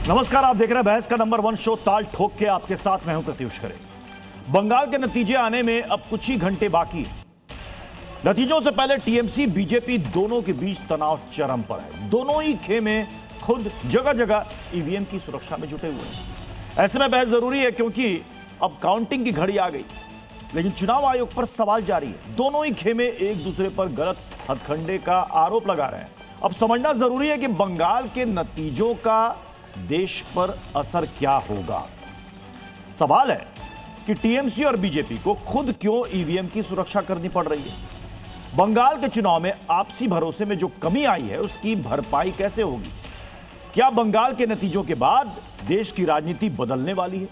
नमस्कार, आप देख रहे हैं बहस का नंबर 1 शो ताल ठोक के। आपके साथ मैं हूं प्रत्युष खरे। बंगाल के नतीजे आने में अब कुछ ही घंटे बाकी हैं। नतीजों से पहले टीएमसी बीजेपी दोनों के बीच तनाव चरम पर है। दोनों ही खेमे खुद जगह जगह ईवीएम की सुरक्षा में जुटे हुए हैं। ऐसे में बहस जरूरी है क्योंकि अब काउंटिंग की घड़ी आ गई, लेकिन चुनाव आयोग पर सवाल जारी है। दोनों ही खेमे एक दूसरे पर गलत हथकंडे का आरोप लगा रहे हैं। अब समझना जरूरी है कि बंगाल के नतीजों का देश पर असर क्या होगा। सवाल है कि टीएमसी और बीजेपी को खुद क्यों ईवीएम की सुरक्षा करनी पड़ रही है। बंगाल के चुनाव में आपसी भरोसे में जो कमी आई है उसकी भरपाई कैसे होगी। क्या बंगाल के नतीजों के बाद देश की राजनीति बदलने वाली है।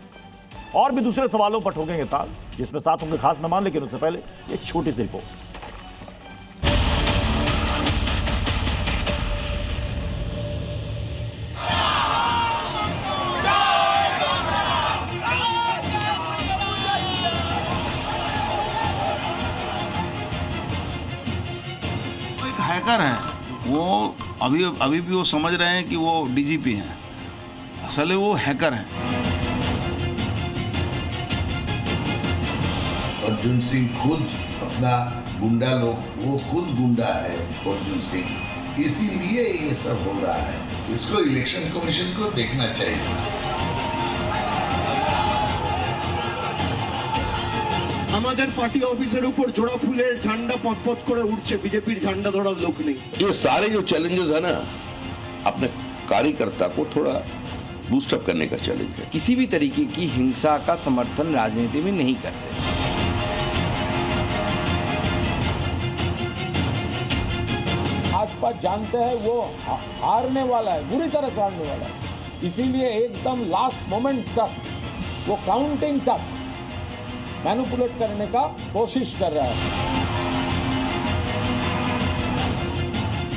और भी दूसरे सवालों पर ठोकेंगे ताल, जिसमें साथ होंगे खास मेहमान। लेकिन उससे पहले एक छोटी सी रिपोर्ट। हैकर हैं वो, अभी भी वो समझ रहे हैं कि वो डीजीपी हैं। असल वो हैकर हैं। अर्जुन सिंह खुद अपना गुंडा लोग, वो खुद गुंडा है अर्जुन सिंह, इसीलिए ये सब हो रहा है। इसको इलेक्शन कमीशन को देखना चाहिए। আমাদের পার্টি অফিসের উপর জোড়া ফুলের ঝান্ডা পথপথ করে উঠছে, বিজেপির ঝান্ডা ধরার লোক নেই। ये सारे जो चैलेंजेस है ना, अपने कार्यकर्ता को थोड़ा बूस्टअप करने का चैलेंज है। किसी भी तरीके की हिंसा का समर्थन राजनीति में नहीं करते। भाजपा जानते हैं वो हारने वाला है, बुरी तरह से हारने वाला है। इसीलिए एकदम लास्ट मोमेंट तक, वो काउंटिंग तक मैनिपुलेट करने का कोशिश कर रहा है।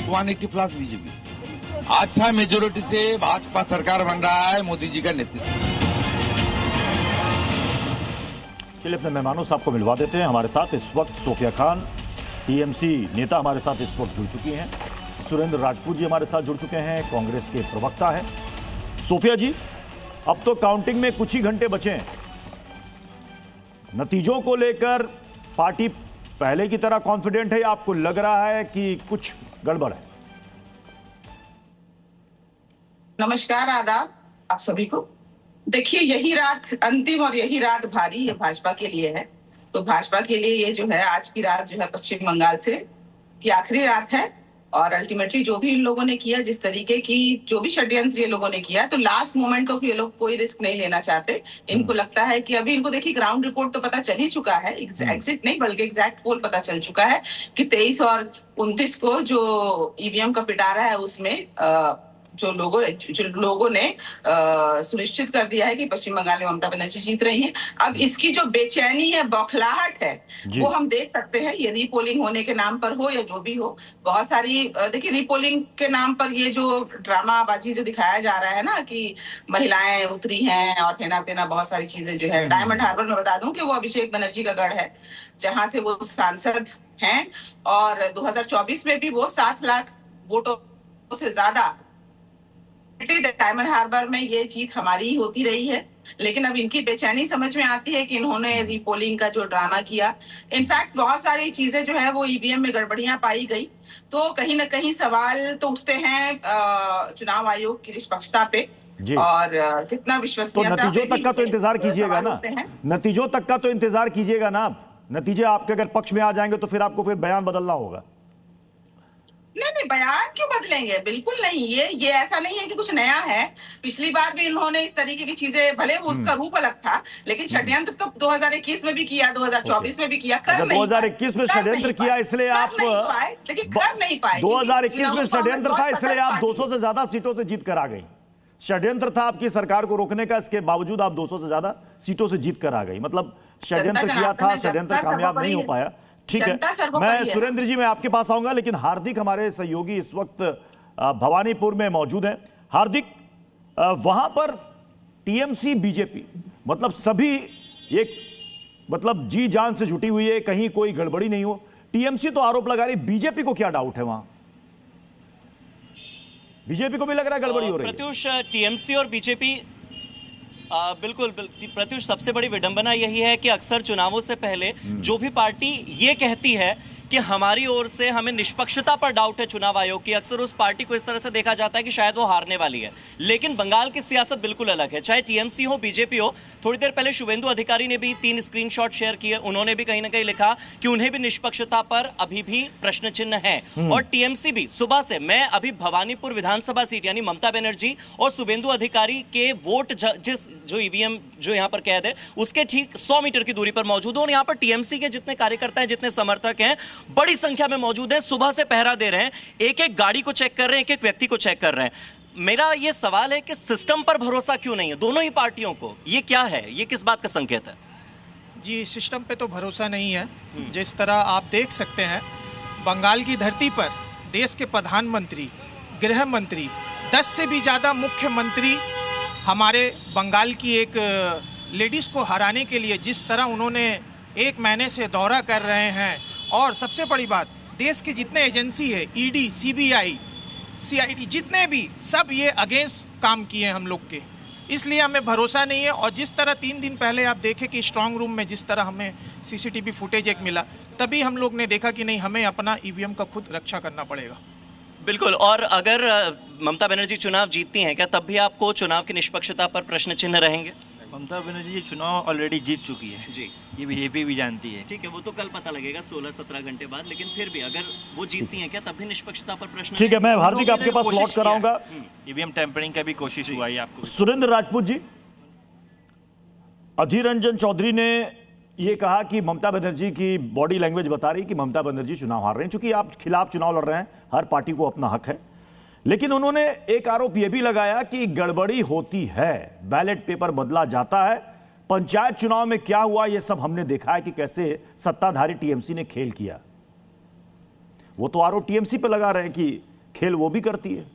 180 प्लस बीजेपी अच्छा मेजोरिटी से भाजपा सरकार बन रहा है, मोदी जी का नेतृत्व। चलिए अपने मेहमानों से आपको मिलवा देते हैं। हमारे साथ इस वक्त सोफिया खान, टीएमसी नेता हमारे साथ इस वक्त जुड़ चुकी हैं। सुरेंद्र राजपूत जी हमारे साथ जुड़ चुके हैं, कांग्रेस के प्रवक्ता हैं। सोफिया जी, अब तो काउंटिंग में कुछ ही घंटे बचे हैं। नतीजों को लेकर पार्टी पहले की तरह कॉन्फिडेंट है या आपको लग रहा है कि कुछ गड़बड़ है। नमस्कार, आदाब आप सभी को। देखिए, यही रात अंतिम और यही रात भारी है भाजपा के लिए है। तो भाजपा के लिए ये जो है आज की रात जो है पश्चिम बंगाल से की आखिरी रात है। और अल्टीमेटली जो भी इन लोगों ने किया, जिस तरीके की जो भी षड्यंत्र ये लोगों ने किया, तो लास्ट मोमेंट को ये लोग कोई रिस्क नहीं लेना चाहते। इनको लगता है कि अभी इनको देखिए ग्राउंड रिपोर्ट तो पता चल ही चुका है, एग्जिट नहीं बल्कि एग्जैक्ट पोल पता चल चुका है कि 23 और 29 को जो ईवीएम का पिटारा है उसमें जो लोगों ने सुनिश्चित कर दिया है कि पश्चिम बंगाल में ममता बनर्जी जीत रही हैं। अब इसकी जो बेचैनी है, बौखलाहट है, वो हम देख सकते हैं। ये रीपोलिंग होने के नाम पर हो या जो भी हो, बहुत सारी देखिए रीपोलिंग के नाम पर ये जो ड्रामाबाजी जो दिखाया जा रहा है ना कि महिलाएं उतरी हैं और हेना तेना बहुत सारी चीजें जो है। डायमंड हार्बर में बता दूं कि वो अभिषेक बनर्जी का गढ़ है, जहां से वो सांसद हैं। और 2024 में भी वो 7 लाख वोटों से ज्यादा डायमंड हार्बर में ये जीत हमारी ही होती रही है। लेकिन अब इनकी बेचैनी समझ में आती है कि इन्होंने रीपोलिंग का जो ड्रामा किया, इनफैक्ट बहुत सारी चीजें जो है वो ईवीएम में गड़बड़ियां पाई गई। तो कहीं ना कहीं सवाल तो उठते हैं चुनाव आयोग की निष्पक्षता पे और कितना विश्वसनीयता। तो नतीजों तक का तो इंतजार कीजिएगा ना, नतीजों तक का तो इंतजार कीजिएगा ना। नतीजे आपके अगर पक्ष में आ जाएंगे तो फिर आपको फिर बयान बदलना होगा। नहीं, बयान क्यों बदलेंगे, बिल्कुल नहीं। ये ऐसा नहीं है कि कुछ नया है। पिछली बार भी इन्होंने इस तरीके की चीजें, भले वो उसका रूप अलग था, लेकिन षड्यंत्र तो 2021 में भी किया, 2024 में भी किया। कर नहीं 2021 में षड्यंत्र किया इसलिए आप, लेकिन कर नहीं पाए। 2021 में षड्यंत्र था इसलिए आप 200 से ज्यादा सीटों से जीत कर आ गई। षड्यंत्र था आपकी सरकार को रोकने का, इसके बावजूद आप 200 से ज्यादा सीटों से जीत कर आ गई। मतलब षड्यंत्र किया था, षड्यंत्र कामयाब नहीं हो पाया। ठीक है, मैं सुरेंद्र जी मैं आपके पास आऊंगा, लेकिन हार्दिक हमारे सहयोगी इस वक्त भवानीपुर में मौजूद हैं। हार्दिक, वहां पर टीएमसी बीजेपी मतलब सभी एक मतलब जी जान से जुटी हुई है, कहीं कोई गड़बड़ी नहीं हो। टीएमसी तो आरोप लगा रही, बीजेपी को क्या डाउट है वहां? बीजेपी को भी लग रहा है गड़बड़ी हो रही है। प्रत्युष, टीएमसी और बीजेपी बिल्कुल प्रत्युष, सबसे बड़ी विडंबना यही है कि अक्सर चुनावों से पहले जो भी पार्टी ये कहती है कि हमारी ओर से हमें निष्पक्षता पर डाउट है चुनाव आयोग की, अक्सर उस पार्टी को इस तरह से देखा जाता है कि शायद वो हारने वाली है। लेकिन बंगाल की सियासत बिल्कुल अलग है, चाहे टीएमसी हो बीजेपी हो। थोड़ी देर पहले शुभेंदु अधिकारी ने भी 3 स्क्रीनशॉट शेयर किए, उन्होंने भी कहीं ना कहीं लिखा कि उन्हें भी निष्पक्षता पर अभी भी प्रश्न चिन्ह है। और टीएमसी भी सुबह से, मैं अभी भवानीपुर विधानसभा सीट यानी ममता बनर्जी और शुभेंदु अधिकारी के वोट जो ईवीएम जो यहाँ पर कैद है उसके ठीक 100 मीटर की दूरी पर मौजूद हूं। और यहाँ पर टीएमसी के जितने कार्यकर्ता हैं, जितने समर्थक हैं, बड़ी संख्या में मौजूद हैं, सुबह से पहरा दे रहे हैं, एक एक गाड़ी को चेक कर रहे हैं, एक एक व्यक्ति को चेक कर रहे हैं। मेरा यह सवाल है कि सिस्टम पर भरोसा क्यों नहीं है दोनों ही पार्टियों को? ये क्या है, ये किस बात का संकेत है? जी, सिस्टम पे तो भरोसा नहीं है। जिस तरह आप देख सकते हैं, बंगाल की धरती पर देश के प्रधानमंत्री, गृह मंत्री, 10 से भी ज़्यादा मुख्यमंत्री हमारे बंगाल की एक लेडीज़ को हराने के लिए जिस तरह उन्होंने 1 महीने से दौरा कर रहे हैं, और सबसे बड़ी बात, देश के जितने एजेंसी है, ईडी, सीबीआई, सीआईडी, जितने भी, सब ये अगेंस्ट काम किए हम लोग के, इसलिए हमें भरोसा नहीं है। और जिस तरह 3 दिन पहले आप देखें कि स्ट्रांग रूम में जिस तरह हमें सीसीटीवी फुटेज एक मिला, तभी हम लोग ने देखा कि नहीं, हमें अपना ईवीएम का खुद रक्षा करना पड़ेगा। बिल्कुल। और अगर ममता बनर्जी चुनाव जीतती हैं, क्या तब भी आपको चुनाव की निष्पक्षता पर प्रश्न चिन्ह रहेंगे? ममता बनर्जी ये चुनाव ऑलरेडी जीत चुकी है जी, ये बीजेपी भी जानती है। ठीक है, वो तो कल पता लगेगा 16-17 घंटे बाद, लेकिन फिर भी अगर वो जीतती हैं, क्या तब भी निष्पक्षता पर प्रश्न? ठीक है, मैं हार्दिक आपके पास लौट कर आऊंगा। ईवीएम टैंपरिंग का भी कोशिश हुआ है आपको। सुरेंद्र राजपूत जी, अधीर रंजन चौधरी ने ये कहा कि ममता बनर्जी की बॉडी लैंग्वेज बता रही कि ममता बनर्जी चुनाव हार रहे हैं। चूंकि आप खिलाफ चुनाव लड़ रहे हैं, हर पार्टी को अपना हक है, लेकिन उन्होंने एक आरोप यह भी लगाया कि गड़बड़ी होती है, बैलेट पेपर बदला जाता है। पंचायत चुनाव में क्या हुआ यह सब हमने देखा है कि कैसे सत्ताधारी टीएमसी ने खेल किया। वो तो आरोप टीएमसी पे लगा रहे हैं कि खेल वो भी करती है।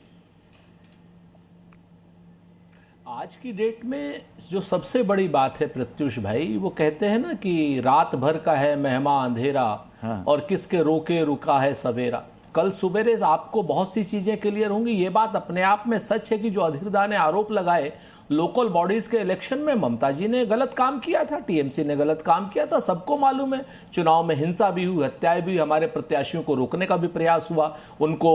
आज की डेट में जो सबसे बड़ी बात है प्रत्युष भाई, वो कहते हैं ना कि रात भर का है मेहमा अंधेरा, और किसके रोके रुका है सवेरा। कल सुबेरे आपको बहुत सी चीजें क्लियर होंगी। ये बात अपने आप में सच है कि जो अधीरदा ने आरोप लगाए, लोकल बॉडीज के इलेक्शन में ममता जी ने गलत काम किया था, टीएमसी ने गलत काम किया था, सबको मालूम है। चुनाव में हिंसा भी हुई, हत्याएं भी, हमारे प्रत्याशियों को रोकने का भी प्रयास हुआ। उनको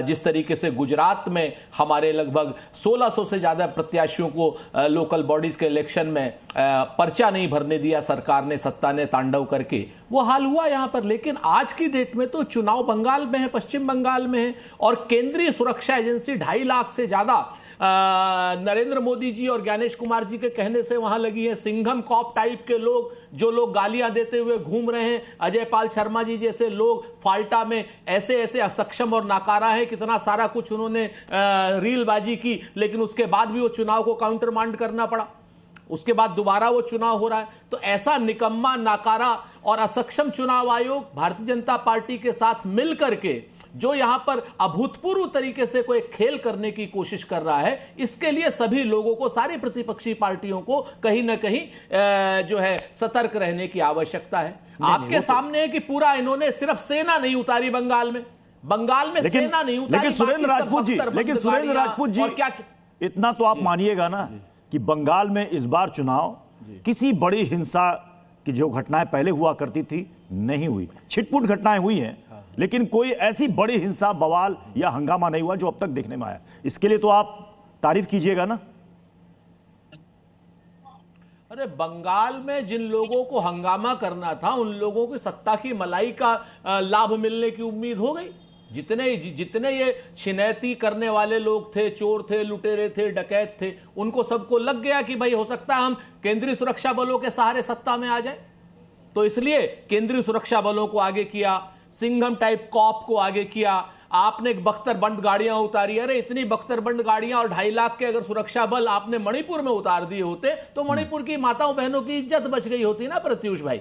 जिस तरीके से गुजरात में हमारे लगभग 1600 से ज़्यादा प्रत्याशियों को लोकल बॉडीज के इलेक्शन में पर्चा नहीं भरने दिया सरकार ने, सत्ता ने तांडव करके, वो हाल हुआ यहाँ पर। लेकिन आज की डेट में तो चुनाव बंगाल में है, पश्चिम बंगाल में है, और केंद्रीय सुरक्षा एजेंसी 2.5 लाख से ज़्यादा नरेंद्र मोदी जी और ज्ञानेश कुमार जी के कहने से वहां लगी है। सिंघम कॉप टाइप के लोग, जो लोग गालियां देते हुए घूम रहे हैं, अजय पाल शर्मा जी जैसे लोग फाल्टा में ऐसे ऐसे असक्षम और नाकारा है, कितना सारा कुछ उन्होंने रीलबाजी की, लेकिन उसके बाद भी वो चुनाव को काउंटर मांड करना पड़ा। उसके बाद दोबारा वो चुनाव हो रहा है। तो ऐसा निकम्मा, नाकारा और असक्षम चुनाव आयोग भारतीय जनता पार्टी के साथ मिलकर के जो यहां पर अभूतपूर्व तरीके से कोई खेल करने की कोशिश कर रहा है, इसके लिए सभी लोगों को, सारी प्रतिपक्षी पार्टियों को कहीं ना कहीं जो है सतर्क रहने की आवश्यकता है। आपके सामने है कि पूरा इन्होंने सिर्फ सेना नहीं उतारी बंगाल में सेना नहीं उतारी। लेकिन सुरेंद्र राजपूत जी, क्या इतना तो आप मानिएगा ना कि बंगाल में इस बार चुनाव किसी बड़ी हिंसा की जो घटनाएं पहले हुआ करती थी नहीं हुई। छिटपुट घटनाएं हुई हैं, लेकिन कोई ऐसी बड़ी हिंसा, बवाल या हंगामा नहीं हुआ जो अब तक देखने में आया। इसके लिए तो आप तारीफ कीजिएगा ना। अरे बंगाल में जिन लोगों को हंगामा करना था, उन लोगों को सत्ता की मलाई का लाभ मिलने की उम्मीद हो गई। जितने ये छिनैती करने वाले लोग थे, चोर थे, लुटेरे थे, डकैत थे, उनको सबको लग गया कि भाई हो सकता है हम केंद्रीय सुरक्षा बलों के सहारे सत्ता में आ जाए। तो इसलिए केंद्रीय सुरक्षा बलों को आगे किया, सिंघम टाइप कॉप को आगे किया। आपने बख्तरबंद गाड़ियां उतारी। अरे इतनी बख्तरबंद गाड़ियां और 2.5 लाख के अगर सुरक्षा बल आपने मणिपुर में उतार दिए होते तो मणिपुर की माताओं बहनों की इज्जत बच गई होती ना प्रत्युष भाई।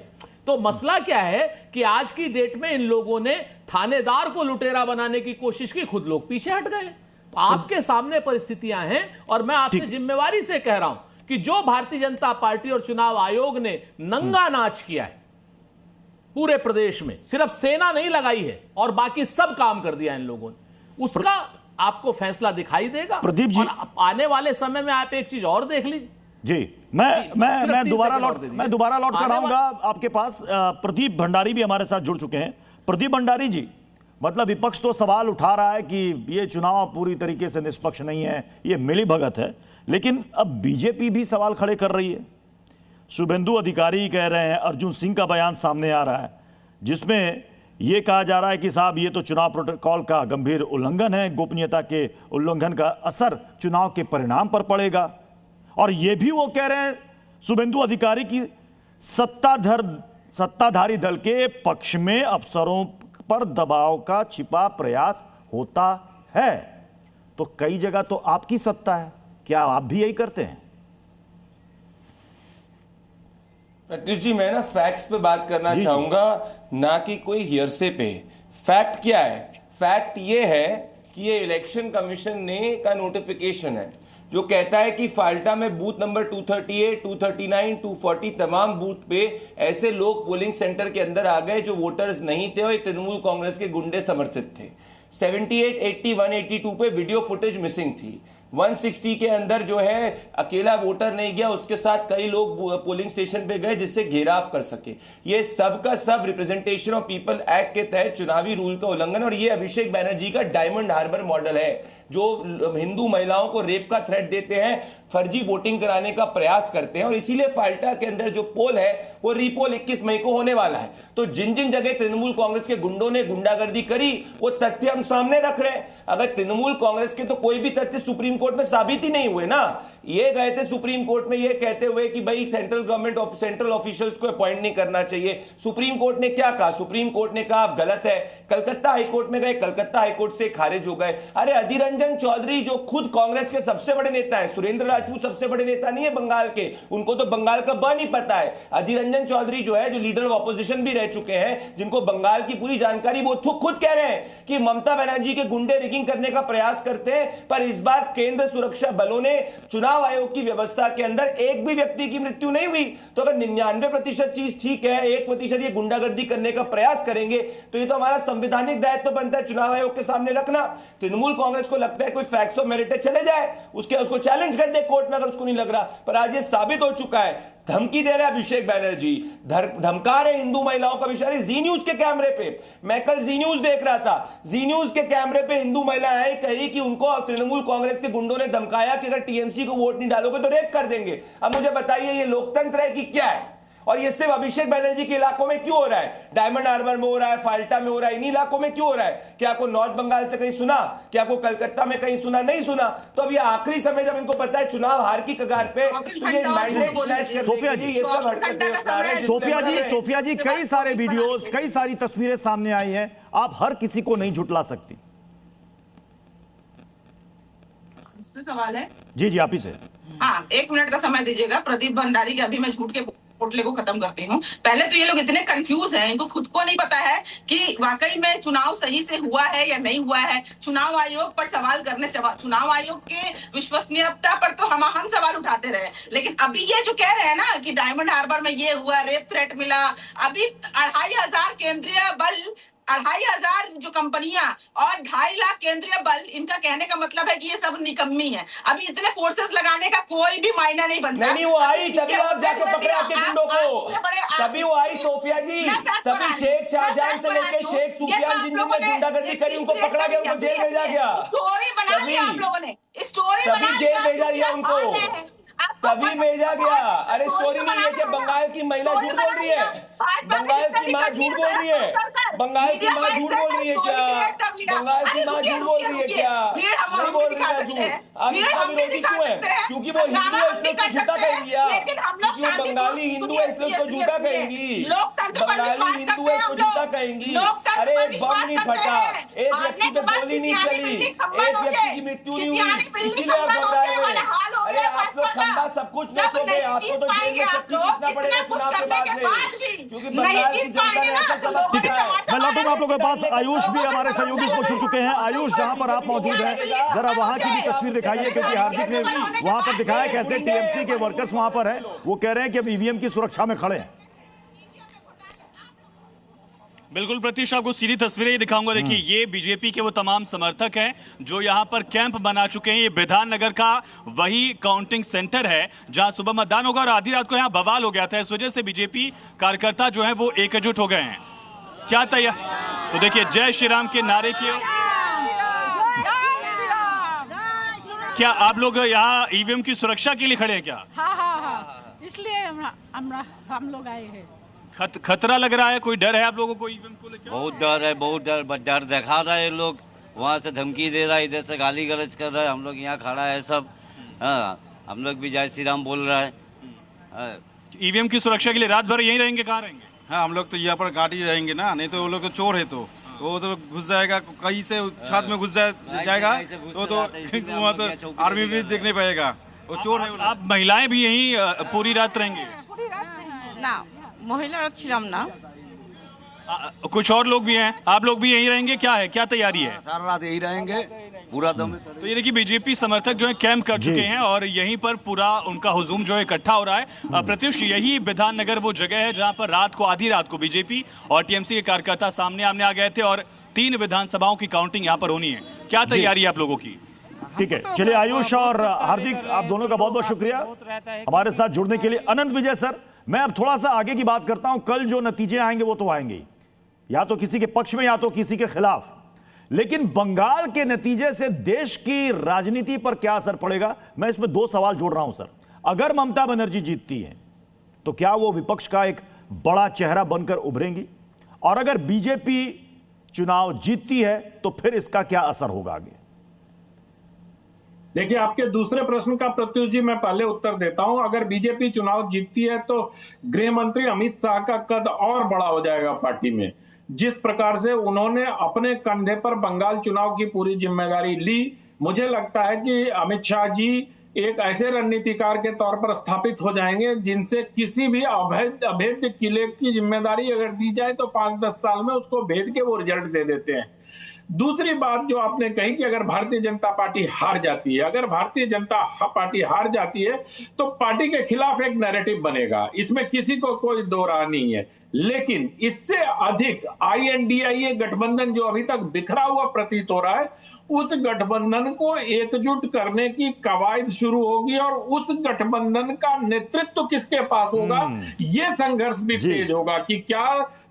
तो मसला क्या है कि आज की डेट में इन लोगों ने थानेदार को लुटेरा बनाने की कोशिश की, खुद लोग पीछे हट गए। तो आपके सामने परिस्थितियां हैं, और मैं आपसे जिम्मेवारी से कह रहा हूं कि जो भारतीय जनता पार्टी और चुनाव आयोग ने नंगा नाच किया है पूरे प्रदेश में, सिर्फ सेना नहीं लगाई है और बाकी सब काम कर दिया इन लोगों ने, उसका आपको फैसला दिखाई देगा। प्रदीप जी, और आने वाले समय में आप एक चीज और देख लीजिए जी, मैं दोबारा लौट कर आऊंगा आपके पास। प्रदीप भंडारी भी हमारे साथ जुड़ चुके हैं। प्रदीप भंडारी जी, मतलब विपक्ष तो सवाल उठा रहा है कि ये चुनाव पूरी तरीके से निष्पक्ष नहीं है, ये मिलीभगत है, लेकिन अब बीजेपी भी सवाल खड़े कर रही है। शुभेंदु अधिकारी कह रहे हैं, अर्जुन सिंह का बयान सामने आ रहा है जिसमें यह कहा जा रहा है कि साहब ये तो चुनाव प्रोटोकॉल का गंभीर उल्लंघन है, गोपनीयता के उल्लंघन का असर चुनाव के परिणाम पर पड़ेगा। और ये भी वो कह रहे हैं शुभेंदु अधिकारी की सत्ताधारी दल के पक्ष में अफसरों पर दबाव का छिपा प्रयास होता है। तो कई जगह तो आपकी सत्ता है, क्या आप भी यही करते हैं? प्रत्युष जी, मैं ना फैक्ट्स पे बात करना चाहूंगा, ना कि कोई हियरसे पे। फैक्ट क्या है? फैक्ट ये है कि ये इलेक्शन कमीशन ने का नोटिफिकेशन है जो कहता है कि फाल्टा में बूथ नंबर 238, 239, 240 तमाम बूथ पे ऐसे लोग पोलिंग सेंटर के अंदर आ गए जो वोटर्स नहीं थे और तृणमूल कांग्रेस के गुंडे समर्थित थे। 78, 80, 182 पे वीडियो फुटेज मिसिंग थी। 160 के अंदर जो है अकेला वोटर नहीं गया, उसके साथ कई लोग पोलिंग स्टेशन पे गए जिससे घेराव कर सके। ये सब का सब रिप्रेजेंटेशन ऑफ पीपल एक्ट के तहत चुनावी रूल का उल्लंघन। और ये अभिषेक बैनर्जी का डायमंड हार्बर मॉडल है जो हिंदू महिलाओं को रेप का थ्रेट देते हैं, फर्जी वोटिंग कराने का प्रयास करते हैं। और इसीलिए फाल्टा के अंदर जो पोल है वो रीपोल 21 मई को होने वाला है। तो जिन जिन जगह तृणमूल कांग्रेस के गुंडों ने गुंडागर्दी करी वो तथ्य हम सामने रख रहे हैं। अगर तृणमूल कांग्रेस के तो कोई भी तथ्य सुप्रीम कोर्ट में साबित ही नहीं हुए ना। ये गए थे सुप्रीम कोर्ट में ये कहते हुए कि भाई central government of central officials को अपॉइंट नहीं करना चाहिए। सुप्रीम कोर्ट ने क्या कहा? सुप्रीम कोर्ट ने कहा आप गलत है। कलकत्ता हाईकोर्ट में गए, कलकत्ता हाईकोर्ट से खारिज हो गए। अरे अधीर रंजन चौधरी जो खुद कांग्रेस के सबसे बड़े नेता है, सुरेंद्र राजपूत सबसे बड़े नेता नहीं है बंगाल के, उनको तो बंगाल का ब नहीं पता है। अधीर रंजन चौधरी जो है, जो लीडर ऑफ ऑपोजिशन भी रह चुके हैं, जिनको बंगाल की पूरी जानकारी, वो खुद कह रहे हैं कि ममता बनर्जी के गुंडे रिगिंग करने का प्रयास करते हैं। पर इस बार केंद्र सुरक्षा बलों ने चुनाव आयोग की व्यवस्था के अंदर एक भी व्यक्ति की मृत्यु नहीं हुई। तो अगर 99% चीज ठीक है, 1% ये गुंडागर्दी करने का प्रयास करेंगे, तो ये तो हमारा संवैधानिक दायित्व बनता है चुनाव आयोग के सामने रखना। तृणमूल कांग्रेस को लगता है कोई फैक्ट्स ऑफ मेरिट चले जाए, उसको चैलेंज कर दे कोर्ट में अगर उसको नहीं लग रहा। पर आज ये साबित हो चुका है, धमकी दे रहे अभिषेक बैनर्जी, धमका रहे हिंदू महिलाओं का विषय। जी न्यूज के कैमरे पे, मैं कल जी न्यूज देख रहा था, जी न्यूज के कैमरे पे हिंदू महिलाएं कही कि उनको तृणमूल कांग्रेस के गुंडों ने धमकाया कि अगर टीएमसी को वोट नहीं डालोगे तो रेप कर देंगे। अब मुझे बताइए ये लोकतंत्र है कि क्या है? और ये सिर्फ अभिषेक बैनर्जी के इलाकों में क्यों हो रहा है? डायमंड हार्बर में हो रहा है, फाल्टा में हो रहा है, इन्हीं इलाकों में क्यों हो रहा है? क्या आपको नॉर्थ बंगाल से कहीं सुना? क्या आपको कलकत्ता में कहीं सुना? नहीं सुना। तो अब ये आखिरी समय जब इनको पता है चुनाव हार की कगार पे, तो ये मैंडेट स्लैश करने के लिए ये सब हरकतें अपना रहे हैं। सोफिया जी, कई सारे वीडियोस, कई सारी तस्वीरें सामने आई हैं, आप हर किसी को नहीं झुठला सकती। मुझसे सवाल है? जी आप ही से। हाँ, 1 मिनट का समय दीजिएगा। प्रदीप भंडारी के अभी मैं झूठ के पोटले को खत्म करती हूँ। पहले तो ये लोग इतने कंफ्यूज हैं, इनको खुद को नहीं पता है कि वाकई में चुनाव सही से हुआ है या नहीं हुआ है। चुनाव आयोग पर सवाल करने, चुनाव आयोग के विश्वसनीयता पर तो हम सवाल उठाते रहे, लेकिन अभी ये जो कह रहे हैं ना कि डायमंड हार्बर में ये हुआ, रेप थ्रेट मिला, अभी 2500 केंद्रीय बल, 2500 जो कंपनियां और 2.5 लाख केंद्रीय बल, इनका कहने का मतलब है कि ये सब निकम्मी है। अभी इतने फोर्सेस लगाने का कोई भी मायना नहीं बनता। नहीं वो आई तभी आप जाके पकड़े आपके गुंडों को, तभी वो आई सोफिया जी, तभी शेख शाहजहां से लेके शेख सुफियान जिन जिन ने गुंडागर्दी करी उनको पकड़ा गया, उनको जेल भेजा गया। स्टोरी बना लिया आप लोगों ने, स्टोरी तभी जेल भेजा दिया उनको, तभी भेजा गया। अरे स्टोरी नहीं है कि बंगाल की महिला झूठ बोल रही है, बंगाल की माँ झूठ बोल रही है, बंगाल की माँ झूठ बोल रही है क्या? बंगाल की माँ झूठ बोल रही है क्या? नहीं बोल रही है झूठ। आप इसका विरोधी क्यों है? क्योंकि वो हिंदू है इसलिए उसको झूठा कहेंगी आप, क्योंकि वो बंगाली हिंदू है इसलिए उसको झूठा कहेंगी, बंगाली हिंदू है उसको झूठा कहेंगी। अरे एक बम नहीं फटा, एक व्यक्ति पे गोली नहीं चली, एक व्यक्ति की मृत्यु नहीं हुई, इसीलिए आप घबराए हुए। अरे आप लोग खंबा सब कुछ नोचोगे, आपको तो जेल में चक्की पीसना पड़ेगा चुनाव के बाद में, क्योंकि बंगाल की जनता ने ऐसा सबक सीखा है। मैं लौटूंगा आप लोगों के पास। आयुष भी हमारे सहयोगी इसमें जुड़ चुके हैं। आयुष, जहां पर आप मौजूद हैं, जरा वहां की भी तस्वीर दिखाइए, क्योंकि हार्दिक ने वहां पर दिखाया कैसे टीएमसी के वर्कर्स वहां पर हैं, वो कह रहे हैं कि अब ईवीएम की सुरक्षा में खड़े हैं। बिल्कुल प्रत्युष, आपको सीधी तस्वीरें ही दिखाऊंगा। देखिए ये बीजेपी के वो तमाम समर्थक हैं जो यहाँ पर कैंप बना चुके हैं। ये विधान नगर का वही काउंटिंग सेंटर है जहां सुबह मतदान होगा और आधी रात को यहाँ बवाल हो गया था। इस वजह से बीजेपी कार्यकर्ता जो है वो एकजुट हो गए हैं। क्या तैयार, तो देखिए जय श्री राम के नारे की। क्या आप लोग यहाँ ईवीएम की सुरक्षा के लिए खड़े हैं क्या? हाँ, इसलिए हम लोग आए हैं। खतरा लग रहा है, कोई डर है आप लोगों को ईवीएम को लेकर? बहुत डर है, बहुत डर दिखा रहा है। लोग वहाँ से धमकी दे रहा है, इधर से गाली गलौज कर रहा है। हम लोग यहाँ खड़ा है सब, हम लोग भी जय श्री राम बोल रहा है। ईवीएम की सुरक्षा के लिए रात भर यहीं रहेंगे? कहाँ रहेंगे? हाँ, हम लोग तो यहाँ पर गाड़ी रहेंगे ना, नहीं तो वो लोग तो चोर है, तो वो तो घुस जाएगा कहीं से छत में घुस जाएगा तो वहाँ तो आर्मी भी देखने पाएगा, वो चोर है। आप महिलाएं भी यहीं पूरी रात रहेंगे? ना, महिला छिलाम ना, कुछ और लोग भी हैं, आप लोग भी यहीं रहेंगे? क्या है, क्या तैयारी है? सारा रात यही रहेंगे पूरा दम। तो ये देखिए बीजेपी समर्थक जो है कैंप कर चुके हैं और यहीं पर पूरा उनका हुजूम जो है इकट्ठा हो रहा है। प्रत्युष, यही विधान नगर वो जगह है जहां पर रात को आधी रात को बीजेपी और टीएमसी के कार्यकर्ता सामने आमने आ गए थे और 3 विधानसभाओं की काउंटिंग यहाँ पर होनी है। क्या तैयारी है आप लोगों की? ठीक है, चलिए आयुष और हार्दिक, आप दोनों का बहुत बहुत शुक्रिया हमारे साथ जुड़ने के लिए। अनंत विजय सर, मैं अब थोड़ा सा आगे की बात करता हूं। कल जो नतीजे आएंगे वो तो आएंगे, या तो किसी के पक्ष में या तो किसी के खिलाफ, लेकिन बंगाल के नतीजे से देश की राजनीति पर क्या असर पड़ेगा, मैं इसमें 2 सवाल जोड़ रहा हूं सर। अगर ममता बनर्जी जीतती हैं तो क्या वो विपक्ष का एक बड़ा चेहरा बनकर उभरेंगी, और अगर बीजेपी चुनाव जीतती है तो फिर इसका क्या असर होगा आगे? देखिए, आपके दूसरे प्रश्न का प्रत्युष जी मैं पहले उत्तर देता हूं। अगर बीजेपी चुनाव जीतती है तो गृह मंत्री अमित शाह का कद और बड़ा हो जाएगा पार्टी में। जिस प्रकार से उन्होंने अपने कंधे पर बंगाल चुनाव की पूरी जिम्मेदारी ली, मुझे लगता है कि अमित शाह जी एक ऐसे रणनीतिकार के तौर पर स्थापित हो जाएंगे जिनसे किसी भी अभेद्य किले की जिम्मेदारी अगर दी जाए तो 5-10 साल में उसको भेद के वो रिजल्ट दे देते हैं। दूसरी बात जो आपने कही कि अगर भारतीय जनता पार्टी हार जाती है, अगर भारतीय जनता पार्टी हार जाती है तो पार्टी के खिलाफ एक नैरेटिव बनेगा, इसमें किसी को कोई दो राय नहीं है। लेकिन इससे अधिक INDIA गठबंधन जो अभी तक बिखरा हुआ प्रतीत हो रहा है, उस गठबंधन को एकजुट करने की कवायद शुरू होगी और उस गठबंधन का नेतृत्व किसके पास होगा, यह संघर्ष भी तेज होगा कि क्या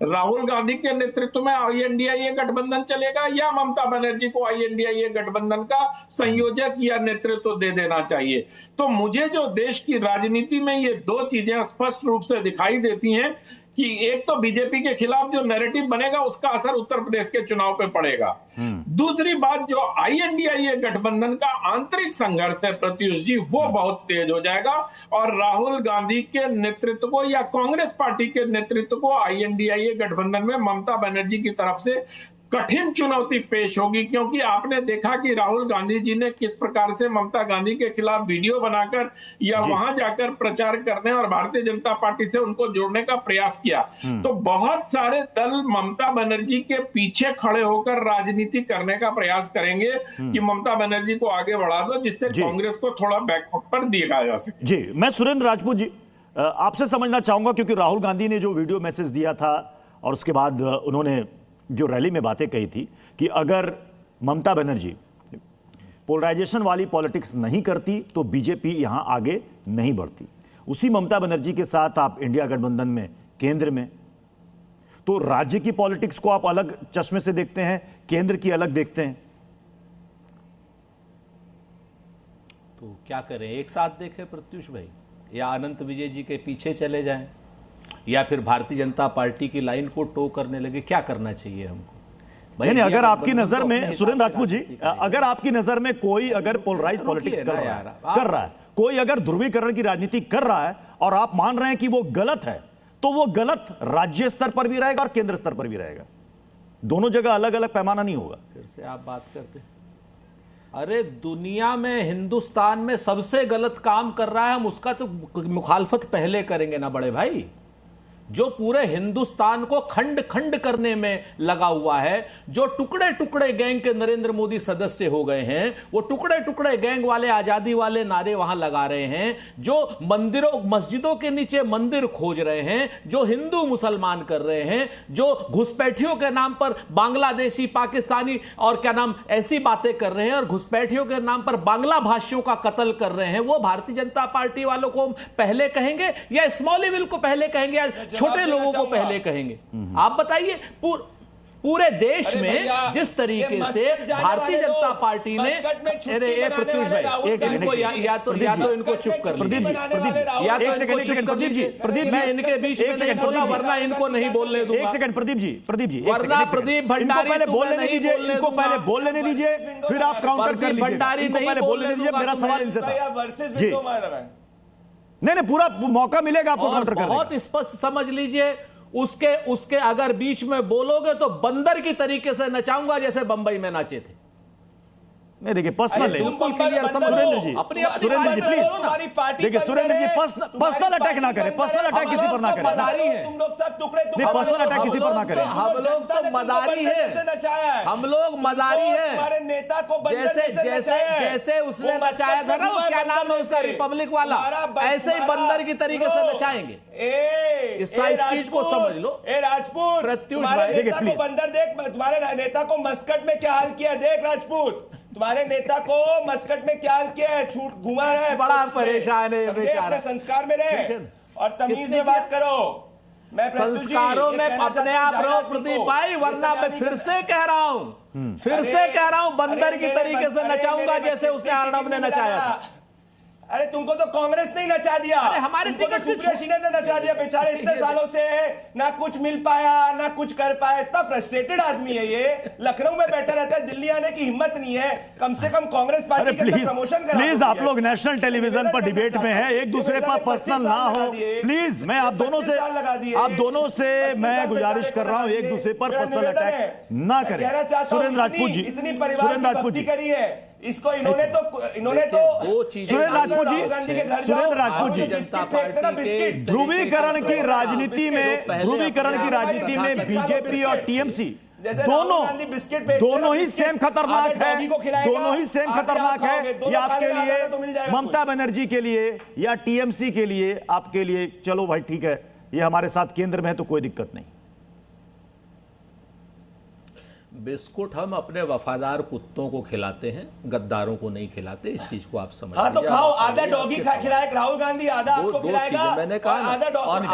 राहुल गांधी के नेतृत्व में INDIA गठबंधन चलेगा या ममता बनर्जी को INDIA गठबंधन का संयोजक या नेतृत्व दे देना चाहिए। तो मुझे जो देश की राजनीति में ये 2 चीजें स्पष्ट रूप से दिखाई देती हैं कि एक तो बीजेपी के खिलाफ जो नैरेटिव बनेगा उसका असर उत्तर प्रदेश के चुनाव पे पड़ेगा। दूसरी बात, जो INDIA गठबंधन का आंतरिक संघर्ष है प्रत्युष जी, वो बहुत तेज हो जाएगा और राहुल गांधी के नेतृत्व को या कांग्रेस पार्टी के नेतृत्व को INDIA गठबंधन में ममता बनर्जी की तरफ से कठिन चुनौती पेश होगी। क्योंकि आपने देखा कि राहुल गांधी जी ने किस प्रकार से ममता गांधी के खिलाफ वीडियो बनाकर या वहां जाकर प्रचार करने और भारतीय जनता पार्टी से उनको जोड़ने का प्रयास किया। तो बहुत सारे दल ममता बनर्जी के पीछे खड़े होकर राजनीति करने का प्रयास करेंगे कि ममता बनर्जी को आगे बढ़ा दो, जिससे कांग्रेस को थोड़ा बैकफुट पर दिया जा सके। जी, मैं सुरेंद्र राजपूत जी आपसे समझना चाहूंगा, क्योंकि राहुल गांधी ने जो वीडियो मैसेज दिया था और उसके बाद उन्होंने जो रैली में बातें कही थी कि अगर ममता बनर्जी पोलराइजेशन वाली पॉलिटिक्स नहीं करती तो बीजेपी यहां आगे नहीं बढ़ती। उसी ममता बनर्जी के साथ आप इंडिया गठबंधन में केंद्र में, तो राज्य की पॉलिटिक्स को आप अलग चश्मे से देखते हैं, केंद्र की अलग देखते हैं, तो क्या करें? एक साथ देखें प्रत्युष भाई, या अनंत विजय जी के पीछे चले जाएं, या फिर भारतीय जनता पार्टी की लाइन को टो करने लगे? क्या करना चाहिए हमको? नहीं, अगर आपकी नजर में सुरेंद्र राजपूत जी, अगर आपकी नजर में कोई अगर पोलराइज पॉलिटिक्स कर रहा है, कोई अगर ध्रुवीकरण की राजनीति कर रहा है और आप मान रहे हैं कि वो गलत है, तो वो गलत राज्य स्तर पर भी रहेगा और केंद्र स्तर पर भी रहेगा। दोनों जगह अलग अलग पैमाना नहीं होगा। फिर से आप बात करते, अरे दुनिया में हिंदुस्तान में सबसे गलत काम कर रहा है, हम उसका तो मुखालफत पहले करेंगे ना बड़े भाई। जो पूरे हिंदुस्तान को खंड खंड करने में लगा हुआ है, जो टुकड़े टुकड़े गैंग के नरेंद्र मोदी सदस्य हो गए हैं, वो टुकड़े टुकड़े गैंग वाले आजादी वाले नारे वहां लगा रहे हैं, जो मंदिरों मस्जिदों के नीचे मंदिर खोज रहे हैं, जो हिंदू मुसलमान कर रहे हैं, जो घुसपैठियों के नाम पर बांग्लादेशी पाकिस्तानी और क्या नाम ऐसी बातें कर रहे हैं और घुसपैठियों के नाम पर बांग्ला भाषियों का कत्ल कर रहे हैं, वो भारतीय जनता पार्टी वालों को पहले कहेंगे या स्मॉलीविल को पहले कहेंगे या छोटे लोगों को पहले कहेंगे? आप बताइए। पूरे देश में जिस तरीके से भारतीय जनता पार्टी ने, अरे प्रत्युष भाई एक सेकंड, या तो इनको चुप कर लीजिए, या तो इनको चुप कर लीजिए। प्रदीप मैं इनके बीच में नहीं बोला, वरना इनको नहीं बोलने दूंगा। एक सेकंड प्रदीप जी, वरना प्रदीप भंडारी पहले बोलने नहीं दीजिए, इनको पहले बोलने नहीं दीजिए, फिर आप काउंटर कर लीजिए। भंडारी नहीं पहले बोलने दीजिए, मेरा सवाल इनसे था जी। नहीं पूरा मौका मिलेगा आपको काउंटर करने का। बहुत स्पष्ट समझ लीजिए, उसके अगर बीच में बोलोगे तो बंदर की तरीके से नचाऊंगा जैसे बंबई में नाचे थे। नहीं देखिए पर्सनल है, बिल्कुल क्लियर समझ। सुरेंद्र जी, अपनी सुरेंद्र जी प्लीज देखिए, सुरेंद्र जी पर्सनल अटैक ना करें, पर्सनल अटैक किसी पर ना करें, तुम लोग सब टुकड़े नहीं पर्सनल अटैक किसी पर ना करें। हम लोग तो मदारी हैं, हम लोग मदारी हैं। हमारे नेता को जैसे उसने नचाया था ना, क्या नाम है उसका, रिपब्लिक वाला, ऐसे ही बंदर की तरीके से नचाएंगे। इस चीज को समझ लो। ए राजपूत, प्रत्युष भाई नेता को बंदर देख, तुम्हारे नेता को मस्कट में क्या हाल किया देख राजपूत, तुम्हारे नेता को मस्कट में क्या हाल किया है, छूट घुमा है, बड़ा परेशान है बेचारा। अपने संस्कार में रहे और तमीज में बात करो। मैं संस्कारों में अपने आप रहो प्रदीप भाई, वरना मैं फिर से कह रहा हूं बंदर की तरीके से नचाऊंगा जैसे उसने अर्णव ने नचाया था। अरे तुमको तो कांग्रेस ने ही नचा दिया, अरे हमारे टिकट सुप्रिया ने नचा दिया बेचारे। इतने सालों से ना कुछ मिल पाया ना कुछ कर पाया, इतना फ्रस्ट्रेटेड आदमी है ये। लखनऊ में बैठा रहता है, दिल्ली आने की हिम्मत नहीं है, कम से कम कांग्रेस पार्टी का प्रमोशन करा। प्लीज आप लोग नेशनल टेलीविजन पर डिबेट में है, एक दूसरे पर पर्सनल ना हो प्लीज। मैं आप दोनों से मैं गुजारिश कर रहा हूं, एक दूसरे पर पर्सनल अटैक ना करें। सुरेंद्र राजपूत जी, इतनी परिवार की भक्ति करी है इसको, इन्होंने तो सुरेंद्र राजपूत जी ध्रुवीकरण की राजनीति में बीजेपी और टीएमसी दोनों ही सेम खतरनाक है, ये आपके लिए, ममता बनर्जी के लिए या टीएमसी के लिए, आपके लिए चलो भाई ठीक है, ये हमारे साथ केंद्र में है तो कोई दिक्कत नहीं। बिस्कुट हम अपने वफादार कुत्तों को खिलाते हैं, गद्दारों को नहीं खिलाते, इस चीज को आप समझ। हाँ तो खाओ, आधा डॉगी खिलाएगा राहुल गांधी, आधा आपको खिलाएगा। मैंने कहा आधा डॉगी,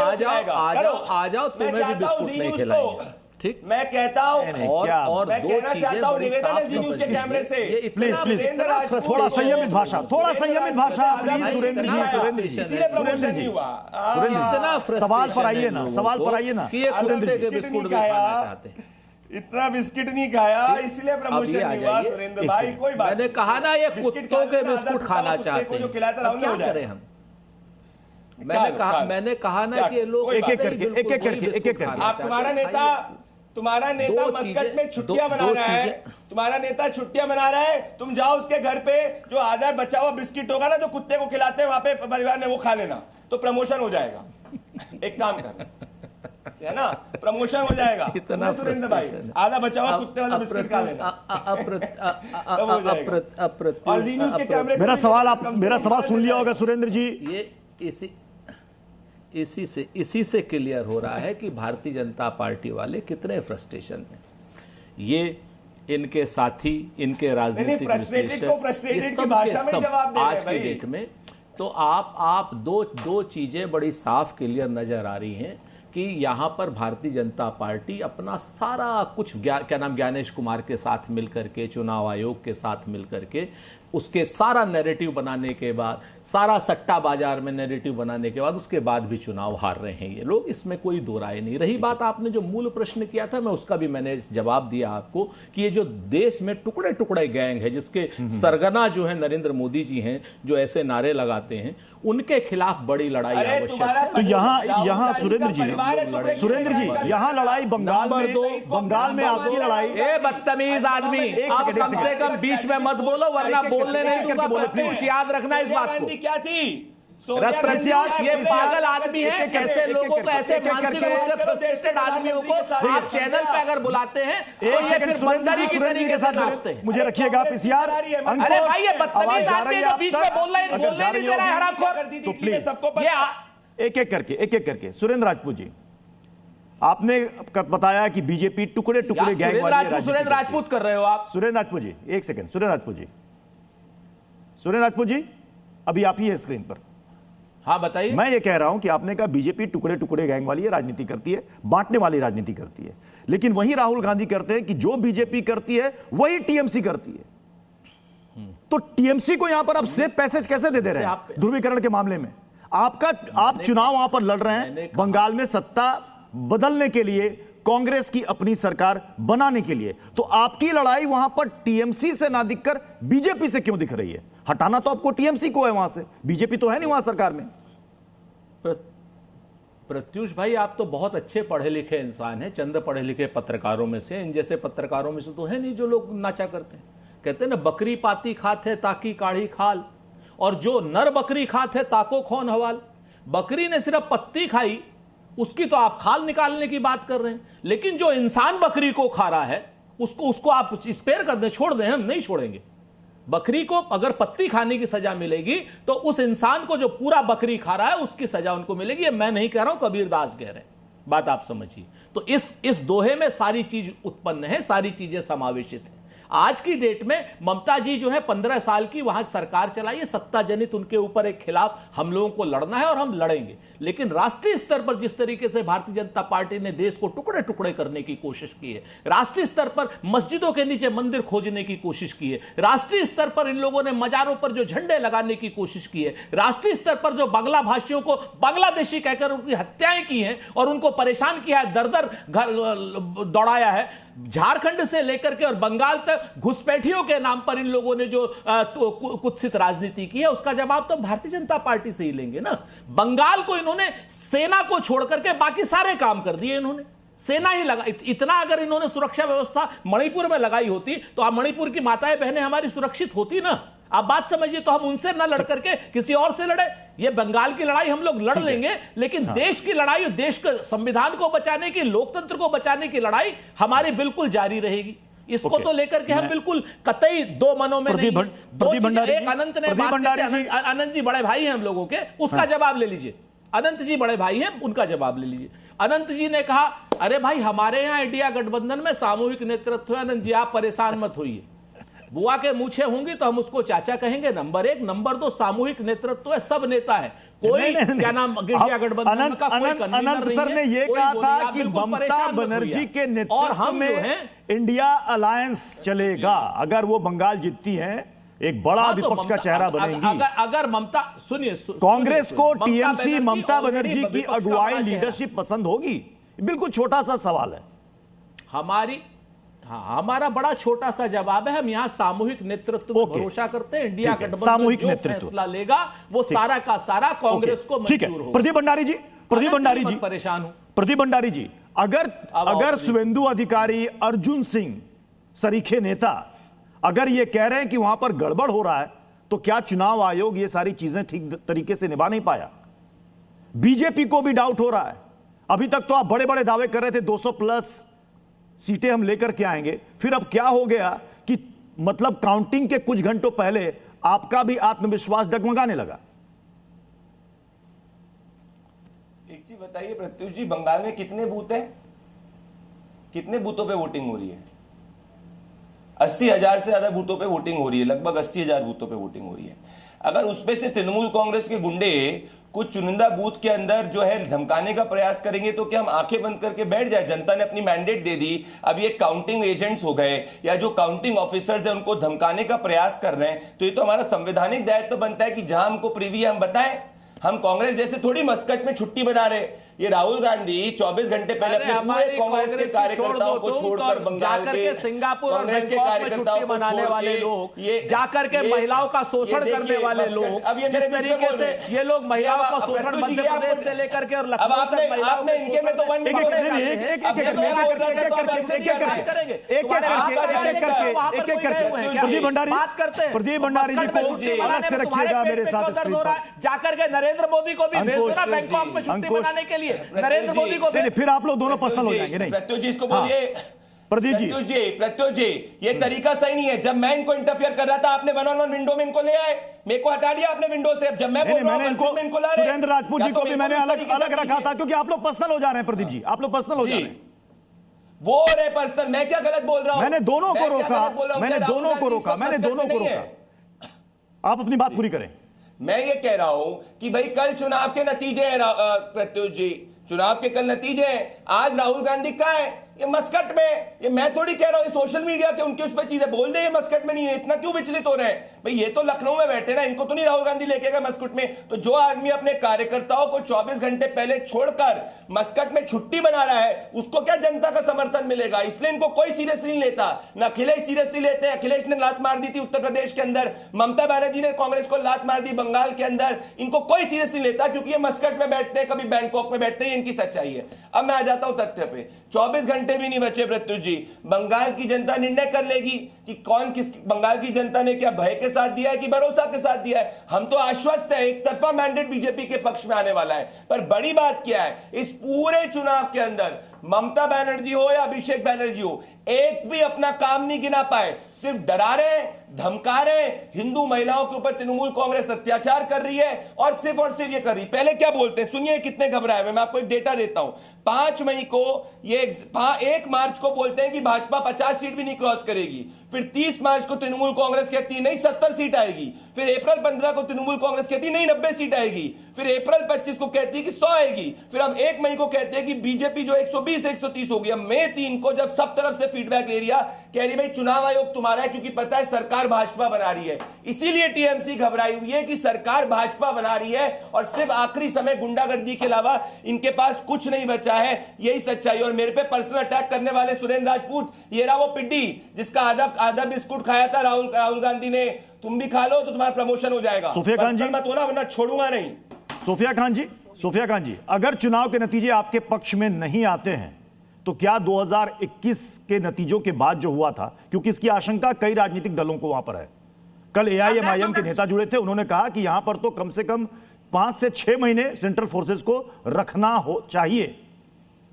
आ जाओ तुम्हें भी बिस्कुट नहीं खिलाएंगे, ठीक। मैं कहता हूँ और मैं कहना चाहता हूँ निवेदन है जी न्यूज़ के कैमरे से, प्लीज थोड़ा संयमित भाषा प्लीज सुरेंद्र जी, इसीलिए प्रमोशन नहीं हुआ। सवाल पर आइए ना, सुरेंद्र जी बिस्कुट चाहते हैं, इतना बिस्किट नहीं खाया इसलिए प्रमोशन नहीं हुआ। सुरेंद्र भाई कोई बात, मैंने कहा ना ये कुत्तों के बिस्कुट खाना चाहते हैं, जो खिलाता राहुल क्या करें हम। मैंने कहा ना कि लोग एक एक आप, तुम्हारा नेता मस्कट में छुट्टियां मना रहा है, तुम्हारा नेता छुट्टियां मना रहा है, तुम जाओ उसके घर पे, जो आधा बचा हुआ बिस्किट होगा ना जो कुत्ते को खिलाते हैं वहां पे परिवार ने, वो खा लेना तो प्रमोशन हो जाएगा। एक काम कर, है ना, प्रमोशन हो जाएगा। इतना सुरेंद्र भाई आधा बचा हुआ कुत्ते वाला बिस्किट खा लेना। मेरा सवाल सुन लिया होगा सुरेंद्र जी। ये इसी से क्लियर हो रहा है कि भारतीय जनता पार्टी वाले कितने फ्रस्ट्रेशन में, ये इनके साथी, इनके राजनीतिक विश्लेषक, ये सब आज की डेट में। तो आप दो चीजें बड़ी साफ क्लियर नजर आ रही हैं कि यहां पर भारतीय जनता पार्टी अपना सारा कुछ क्या नाम ज्ञानेश कुमार के साथ मिलकर के, चुनाव आयोग के साथ मिलकर के, उसके सारा नैरेटिव बनाने के बाद, सारा सट्टा बाजार में नैरेटिव बनाने के बाद, उसके बाद भी चुनाव हार रहे हैं ये लोग, इसमें कोई दो राय नहीं। रही बात आपने जो मूल प्रश्न किया था, मैं उसका भी मैंने जवाब दिया आपको कि ये जो देश में टुकड़े टुकड़े गैंग है, जिसके सरगना जो है नरेंद्र मोदी जी हैं, जो ऐसे नारे लगाते हैं, उनके खिलाफ बड़ी लड़ाई आवश्यक है। तो यहाँ सुरेंद्र जी यहाँ लड़ाई बंगाल में आपकी लड़ाई। बदतमीज आदमी, आप कम से कम बीच में मत बोलो, वरना बोलने नहीं दूंगा। प्रत्युष याद रखना इस बात को। क्या थी ये पागल आदमी है, कैसे लोगों को, ऐसे मानसिक रूप से फ्रस्ट्रेटेड आदमियों को आप चैनल पे अगर बुलाते हैं तो ये फिर बंदरी की तरीके से नाचते हैं। मुझे रखिएगा पीसीआर। अरे भाई ये बदतमीज आदमी जो बीच में बोल रहे नहीं दे रहा है हरामखोर। तो प्लीज एक एक करके सुरेंद्र राजपूत जी, आपने बताया कि बीजेपी टुकड़े टुकड़े गैंग वाली सुरेंद्र राजपूत कर रहे हो आप। सुरेंद्र राजपूत जी एक सेकंड, सुरेंद्र राजपूत जी अभी आप ही है स्क्रीन पर। हाँ बताइए। मैं ये कह रहा हूं कि आपने कहा बीजेपी टुकड़े टुकड़े गैंग वाली है, राजनीति करती है, बांटने वाली राजनीति करती है, लेकिन वही राहुल गांधी करते हैं कि जो बीजेपी करती है वही टीएमसी करती है। तो टीएमसी को यहां पर आप सेफ पैसेज कैसे दे रहे हैं ध्रुवीकरण के मामले में? आप चुनाव वहां पर लड़ रहे हैं बंगाल में सत्ता बदलने के लिए, कांग्रेस की अपनी सरकार बनाने के लिए, तो आपकी लड़ाई वहां पर टीएमसी से ना दिखकर बीजेपी से क्यों दिख रही है? हटाना तो आपको टीएमसी को है वहां से, बीजेपी तो है नहीं वहां सरकार में। प्रत्युष भाई आप तो बहुत अच्छे पढ़े लिखे इंसान हैं, चंद पढ़े लिखे पत्रकारों में से, इन जैसे पत्रकारों में से तो है नहीं जो लोग नाचा करते हैं। कहते हैं ना बकरी पाती खाते ताकि काढ़ी खाल, और जो नर बकरी खाते ताको खोन हवाल। बकरी ने सिर्फ पत्ती खाई, उसकी तो आप खाल निकालने की बात कर रहे हैं, लेकिन जो इंसान बकरी को खा रहा है उसको आप स्पेयर कर दें, छोड़ दें, हम नहीं छोड़ेंगे। बकरी को अगर पत्ती खाने की सजा मिलेगी तो उस इंसान को जो पूरा बकरी खा रहा है उसकी सजा उनको मिलेगी। ये मैं नहीं कह रहा हूं, कबीरदास कह रहे हैं, बात आप समझिए। तो इस दोहे में सारी चीज उत्पन्न है, सारी चीजें समावेशित है। आज की डेट में ममता जी जो है 15 साल की वहां सरकार चलाई है, सत्ता जनित उनके ऊपर एक खिलाफ हम लोगों को लड़ना है और हम लड़ेंगे, लेकिन राष्ट्रीय स्तर पर जिस तरीके से भारतीय जनता पार्टी ने देश को टुकड़े टुकड़े करने की कोशिश की है, राष्ट्रीय स्तर पर मस्जिदों के नीचे मंदिर खोजने की कोशिश की है, राष्ट्रीय स्तर पर इन लोगों ने मजारों पर जो झंडे लगाने की कोशिश की है, राष्ट्रीय स्तर पर जो बांग्ला भाषियों को बांग्लादेशी कहकर उनकी हत्याएं की हैं और उनको परेशान किया है, दर दर घर दौड़ाया है, झारखंड से लेकर के और बंगाल तक घुसपैठियों के नाम पर इन लोगों ने जो कुत्सित राजनीति की है, उसका जवाब तो भारतीय जनता पार्टी से ही लेंगे ना। बंगाल को इन्होंने सेना को छोड़ करके बाकी सारे काम कर दिए, इन्होंने सेना ही लगा। इतना अगर इन्होंने सुरक्षा व्यवस्था मणिपुर में लगाई होती तो आप मणिपुर की माताएं बहनें हमारी सुरक्षित होती ना। आप बात समझिए, तो हम उनसे न लड़ करके किसी और से लड़े। ये बंगाल की लड़ाई हम लोग लड़ लेंगे, लेकिन देश की लड़ाई, देश के संविधान को बचाने की, लोकतंत्र को बचाने की लड़ाई हमारी बिल्कुल जारी रहेगी। इसको तो लेकर के हम बिल्कुल कतई दो मनों में नहीं। एक अनंत ने बात की, अनंत जी बड़े भाई हैं हम लोगों के, उसका जवाब ले लीजिए। अनंत जी बड़े भाई हैं, उनका जवाब ले लीजिए। अनंत जी ने कहा, अरे भाई हमारे यहाँ इंडिया गठबंधन में सामूहिक नेतृत्व है। अनंत जी आप परेशान मत होइए, बुआ के मूछे होंगी तो हम उसको चाचा कहेंगे, नंबर 1। नंबर 2 सामूहिक नेतृत्व है, सब नेता है, कोई क्या नाम इंडिया गठबंधन का कोई अनंत सर ने यह कहा था कि ममता बनर्जी के नेतृत्व में इंडिया अलायंस चलेगा, अगर वो बंगाल जीतती हैं एक बड़ा विपक्ष का चेहरा बनेंगी। अगर ममता, सुनिए, कांग्रेस को टीएमसी ममता बनर्जी की अगुवाई लीडरशिप पसंद होगी? बिल्कुल छोटा सा सवाल है। हमारा बड़ा छोटा सा जवाब है, हम यहाँ सामूहिक नेतृत्व में भरोसा करते हैं। इंडिया गठबंधन जो फैसला लेगा वो सारा का सारा कांग्रेस को मंजूर होगा। प्रदीप भंडारी जी परेशान हूं। प्रदीप भंडारी जी, अगर शुभेंदु अधिकारी, अर्जुन सिंह सरीखे नेता अगर ये कह रहे हैं कि वहां पर गड़बड़ हो रहा है, तो क्या चुनाव आयोग ये सारी चीजें ठीक तरीके से निभा नहीं पाया? बीजेपी को भी डाउट हो रहा है। अभी तक तो आप बड़े बड़े दावे कर रहे थे 200 प्लस सीटें हम लेकर के आएंगे, फिर अब क्या हो गया कि मतलब काउंटिंग के कुछ घंटों पहले आपका भी आत्मविश्वास डगमगाने लगा? एक चीज बताइए प्रत्युष जी, बंगाल में कितने बूथ हैं? कितने बूथों पे वोटिंग हो रही है? 80,000 से ज्यादा बूथों पे वोटिंग हो रही है, लगभग 80,000 बूथों पे वोटिंग हो रही है। अगर उसमें से तृणमूल कांग्रेस के गुंडे कुछ चुनिंदा बूथ के अंदर जो है धमकाने का प्रयास करेंगे तो क्या हम आंखें बंद करके बैठ जाए? जनता ने अपनी मैंडेट दे दी, अब ये काउंटिंग एजेंट्स हो गए या जो काउंटिंग ऑफिसर्स हैं उनको धमकाने का प्रयास कर रहे हैं, तो ये तो हमारा संवैधानिक दायित्व बनता है कि जहां हमको प्रीवी हम बताएं। हम कांग्रेस जैसे थोड़ी मस्कट में छुट्टी बना रहे, ये राहुल गांधी 24 घंटे पहले अपने पूरे कांग्रेस के कार्यकर्ताओं को छोड़कर बंगाल के सिंगापुर और कांग्रेस के कार्यकर्ताओं को मनाने वाले लोग, जाकर के महिलाओं का शोषण करने वाले लोग, अब ये जिस तरीके से ये लोग महिलाओं का शोषण मध्य प्रदेश से लेकर के और लखनऊ तक महिलाओं आपने इनके में तो वन प्रदीप भंडारी जी को अलग से रखिएगा मेरे साथ स्क्रीन पर। जाकर के नरेंद्र मोदी को भी भेज दो ना बैंकॉक में छुट्टी मनाने के लिए, नरेंद्र मोदी को। फिर आप लोग दोनों पर्सनल हो जाएंगे। नहीं प्रत्युष जी इसको बोलिए। प्रदीप जी ये तरीका सही नहीं है। जब मैं इनको इंटरफियर कर रहा था आपने वन ऑन वन विंडो में इनको ले आए, मेरे को हटा दिया आपने विंडो से। जब मैं बोल रहा हूं इनको ला रहे, सुरेंद्र राजपूत जी को भी मैंने अलग रखा था, क्योंकि आप लोग पर्सनल हो जा रहे हैं। प्रदीप जी आप लोग पर्सनल हो जा रहे हैं। वो रे पर्सनल, मैं क्या गलत बोल रहा हूं? मैंने दोनों को रोका, मैंने दोनों को रोका। आप अपनी बात पूरी करें। मैं ये कह रहा हूं कि भाई कल चुनाव के नतीजे हैं प्रत्युष जी, चुनाव के कल नतीजे हैं। आज राहुल गांधी कहाँ है? ये मस्कट में। ये मैं थोड़ी कह रहा हूं, सोशल मीडिया के उनके उस पर चीजें बोल दे, ये मस्कट में नहीं है। इतना क्यों विचलित हो रहे हैं भाई? ये तो लखनऊ में बैठे ना, इनको तो नहीं राहुल गांधी लेके गए मस्कट में। तो जो आदमी अपने कार्यकर्ताओं को 24 घंटे पहले छोड़कर मस्कट में छुट्टी बना रहा है, उसको क्या जनता का समर्थन मिलेगा? इसलिए इनको कोई सीरियसली नहीं लेता। ना अखिलेश सीरियसली लेते हैं। अखिलेश ने लात मार दी थी उत्तर प्रदेश के अंदर, ममता बनर्जी ने कांग्रेस को लात मार दी बंगाल के अंदर। इनको कोई सीरियसली लेता क्योंकि ये मस्कट में बैठते हैं, कभी बैंकॉक में बैठते हैं। इनकी सच्चाई है। अब मैं आ जाता हूं तथ्य पे। 24 घंटे भी नहीं बचे प्रत्युष जी, बंगाल की जनता निर्णय कर लेगी कि कौन किस। बंगाल की जनता ने क्या भय के साथ दिया है कि भरोसा के साथ दिया है? हम तो आश्वस्त है, एक तरफा मैंडेट बीजेपी के पक्ष में आने वाला है। पर बड़ी बात क्या है, इस पूरे चुनाव के अंदर ममता बनर्जी हो या अभिषेक बनर्जी हो, एक भी अपना काम नहीं गिना पाए। सिर्फ डरा रहे, धमका रहे, हिंदू महिलाओं के ऊपर तृणमूल कांग्रेस अत्याचार कर रही है और सिर्फ ये कर रही। पहले क्या बोलते हैं सुनिए, कितने घबराए हुए। मैं आपको एक डेटा देता हूं। 5 मई को ये 1 मार्च को बोलते हैं कि भाजपा 50 सीट भी नहीं क्रॉस करेगी। फिर 30 मार्च को तृणमूल कांग्रेस कहती है नहीं 70 सीट आएगी। फिर अप्रैल 15 को तृणमूल कांग्रेस कहती है नहीं 90 सीट आएगी। फिर अप्रैल 25 को कहती है कि 100 आएगी। फिर अब 1 मई को कहते हैं कि बीजेपी जो 120-130 हो गया। मई 3 को जब सब तरफ से फीडबैक ले लिया, कह रही भाई चुनाव आयोग तुम्हारा है, क्योंकि पता है सरकार भाजपा बना रही है। इसीलिए टीएमसी घबराई हुई है कि सरकार भाजपा बना रही है और सिर्फ आखिरी समय गुंडागर्दी के अलावा इनके पास कुछ नहीं बचा है। यही सच्चाई। और मेरे पे पर्सनल अटैक करने वाले सुरेंद्र राजपूत, ये रहा वो पिड्डी जिसका आधा बिस्कुट खाया था राहुल गांधी ने। तुम भी खा लो तो तुम्हारा प्रमोशन हो जाएगा। सोफिया खान जी मत होना, वरना छोड़ूंगा नहीं। सोफिया खान जी, अगर चुनाव के नतीजे आपके पक्ष में नहीं आते हैं तो क्या 2021 के नतीजों के बाद जो हुआ था, क्योंकि इसकी आशंका कई राजनीतिक दलों को वहां पर है। कल एआईएमआईएम के नेता जुड़े थे, उन्होंने कहा कि यहां पर तो कम से कम 5 से 6 महीने सेंट्रल फोर्सेस को रखना चाहिए,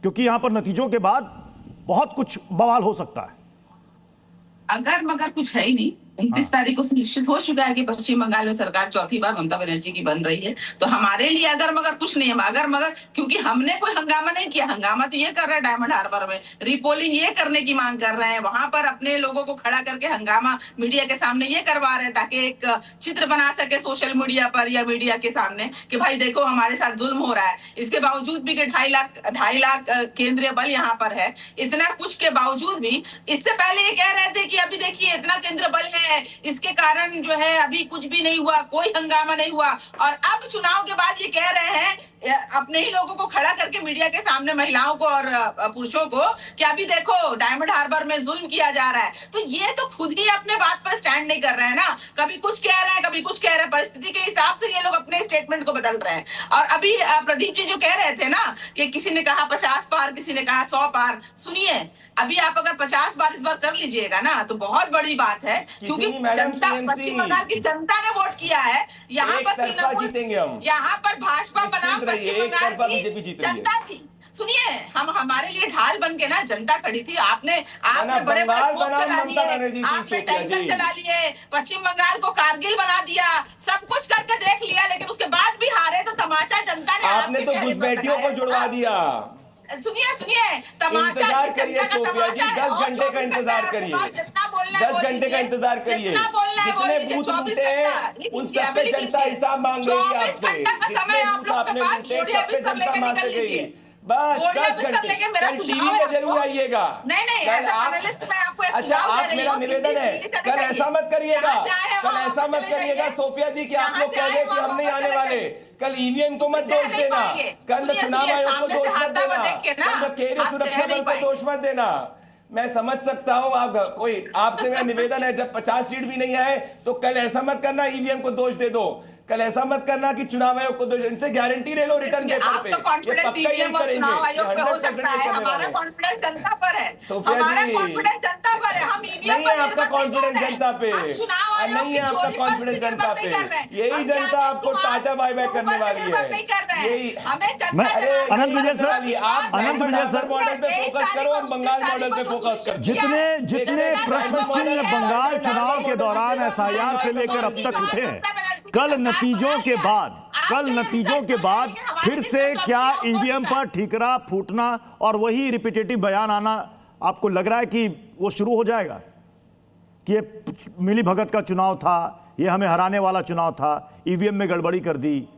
क्योंकि यहां पर नतीजों के बाद बहुत कुछ बवाल हो सकता है। अगर मगर कुछ है ही नहीं। 29 तारीख को निश्चित हो चुका है कि पश्चिम बंगाल में सरकार चौथी बार ममता बनर्जी की बन रही है। तो हमारे लिए अगर मगर कुछ नहीं है। अगर मगर क्योंकि हमने कोई हंगामा नहीं किया। हंगामा तो ये कर रहे हैं डायमंड हार्बर में, रिपोलिंग ये करने की मांग कर रहे हैं। वहां पर अपने लोगों को खड़ा करके हंगामा मीडिया के सामने ये करवा रहे हैं ताकि एक चित्र बना सके सोशल मीडिया पर या मीडिया के सामने कि भाई देखो हमारे साथ जुल्म हो रहा है। इसके बावजूद भी कि 2.5 लाख केंद्रीय बल यहाँ पर है, इतना कुछ के बावजूद भी इससे पहले ये कह रहे थे कि अभी देखिए इतना केंद्रीय बल है, इसके कारण जो है अभी कुछ भी नहीं हुआ, कोई हंगामा नहीं हुआ। और अब चुनाव के बाद ये कह रहे हैं अपने ही लोगों को खड़ा करके मीडिया के सामने, महिलाओं को और पुरुषों को, कि अभी देखो डायमंड हार्बर में जुल्म किया जा रहा है। तो ये तो खुद ही अपने बात पर स्टैंड नहीं कर रहे हैं ना। कभी कुछ कह रहे हैं, कभी कुछ कह रहे हैं। परिस्थिति के हिसाब से ये लोग अपने स्टेटमेंट को बदल रहे हैं। और अभी प्रदीप जी जो कह रहे थे ना कि किसी ने कहा 50 पार, किसी ने कहा 100 पार, सुनिए अभी आप अगर 50 बार इस बार कर लीजिएगा ना तो बहुत बड़ी बात है, क्योंकि जनता, पश्चिम बंगाल की जनता ने वोट किया है। यहाँ पर जीतेंगे हम, यहाँ पर भाजपा बनाम पश्चिम बंगाल की जनता थी। सुनिए, हम हमारे लिए ढाल बन के ना जनता खड़ी थी। आपने बड़े बड़े चला लिए, आपने टैंकर चला लिए, पश्चिम बंगाल को कारगिल बना दिया, सब कुछ करके देख लिया, लेकिन उसके बाद भी हारे तो तमाचा जनता ने आपने तो घुसपैठियों को जुड़वा दिया। सुनिए तमाचा इंतजार करिए सोफिया जी, 10 घंटे का इंतजार करिए, 10 घंटे का इंतजार करिए। जितने बूथ लूटे हैं उन सब पे जनता हिसाब मांग लेगी आपसे। जितने बूथ आपने लूटे सब पे जनता मांग सकेगी। बस बोलिए 10 ऑफिसर घंटे लेके मेरा कल सुझाव टीवी है पे आपको। जरूर आइएगा। नहीं कल आप एनालिस्ट मैं आपको एक अच्छा सुझाव दे आप रही मेरा हूँ। निवेदन है हिंदी कल ऐसा मत करिएगा, जहाँ से आए हैं कल वहाँ ऐसा वापस मत चले करिएगा जाइए। सोफिया जी कि आप जहाँ लोग से कह आए दें कि वहाँ हम नहीं वापस आने चले वाले। जाइए। कल ईवीएम को मत किससे दोष नहीं देना, पाएंगे? कल सुनिए, चुनाव सुनिए, आयोग को सामने दोष से मत आता हुआ देना, देख के ना, कल केंद्रीय हाथ से सुरक्षा नहीं बल को पाएंगे। दोष मत देना। मैं समझ सकता हूँ आप कोई आपसे मेरा निवेदन है जब 50 सीट भी नहीं आए तो कल ऐसा मत करना ईवीएम को दोष दे दो, कल ऐसा मत करना कि चुनाव आयोग को दोष, इनसे गारंटी ले लो रिटर्न पेपर पे, आपका कॉन्फिडेंस ईवीएम और चुनाव आयोग पे हो सकता है, हमारा कॉन्फिडेंस जनता पर है। हमारा कॉन्फिडेंस जनता पर है, हम ईवीएम नहीं है आपका कॉन्फिडेंस जनता पे, नहीं है आपका कॉन्फिडेंस जनता पे, यही जनता आपको टाटा बाय बाय करने वाली है। यही अनंत विजय सर मॉडल पे फोकस करो और बंगाल मॉडल पे फोकस करो। जितने प्रश्न चिन्ह बंगाल चुनाव के दौरान एसआईआर से लेकर अब तक उठे हैं, कल नतीजों के बाद फिर से क्या ईवीएम पर ठीकरा फूटना और वही रिपीटेटिव बयान आना आपको लग रहा है कि वो शुरू हो जाएगा कि ये मिली भगत का चुनाव था, ये हमें हराने वाला चुनाव था, ईवीएम में गड़बड़ी कर दी?